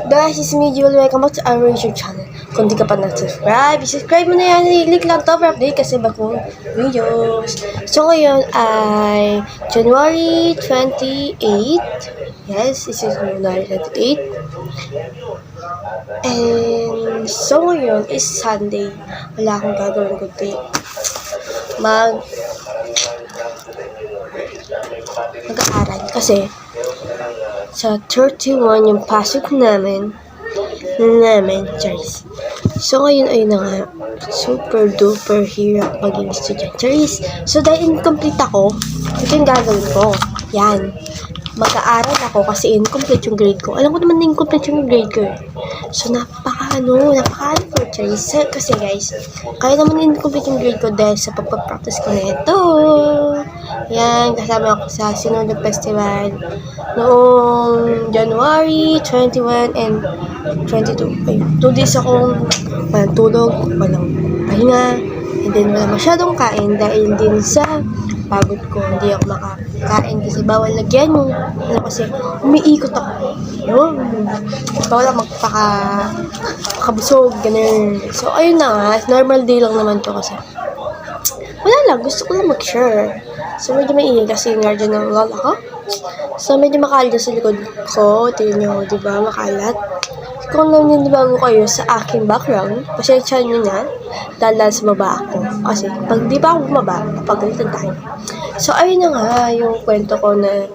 Guys, it's me, Jewel. Welcome back to our YouTube channel. Kung di ka pa nag-subscribe, subscribe mo na yan. I-click lang to for update kasi bagong videos. So, ngayon ay January 28. Yes, this is January 28. And so, ngayon is Sunday. Wala akong gagawin kundi mag-aaral kasi sa 31 yung pasok namin, Charis. So, ngayon ay na nga, super duper hirap maging student, Charis. So, dahil incomplete ako, ito yung gagawin ko. Yan. Mag-aaral ako kasi incomplete yung grade ko. Alam ko naman na incomplete yung grade ko eh. So, napaka-ano po, Charis. Kasi guys, kaya naman incomplete yung grade ko dahil sa pagpapractice ko na ito. Yan, kasama ako sa Sinulog Festival noong January 21 and 22. Ayun, 2 days akong walang tulog, walang pahinga, and then wala masyadong kain dahil din sa pagod ko. Hindi ako makakain kasi bawal lagyan yung kasi umiikot ako. Yun. Bawal ako makabusog, ganun. So, ayun na nga. Normal day lang naman to kasi wala lang, gusto ko lang mag-share. So, medyo maingay kasi yung guardian ng lola ko. So, medyo makalat sa likod ko. Tingnan nyo, diba? Makalat. Kung naninibago kayo sa aking background, pasensya nyo na dahil sa baba ako. Kasi, pag di ba ako bumaba, papagalitan tayo. So, ayun na nga yung kwento ko na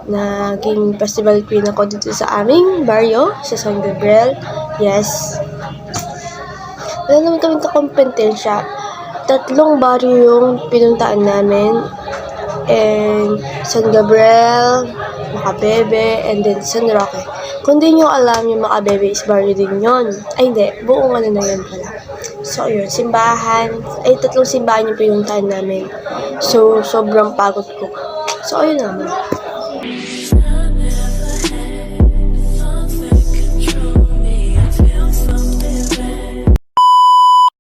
naging festival queen ako dito sa aming barrio, sa San Gabriel. Yes. Wala naman kaming kakompetensya. 3 barrio yung pinuntaan namin. And San Gabriel, Macabebe, and then San Roque. Kung di nyo alam, yung Macabebe is barrio din yon. Ay hindi, buong ano na yun pala. So yun, simbahan. Ay, 3 simbahan yung pinuntahan namin. So, sobrang pagod ko. So ayun naman.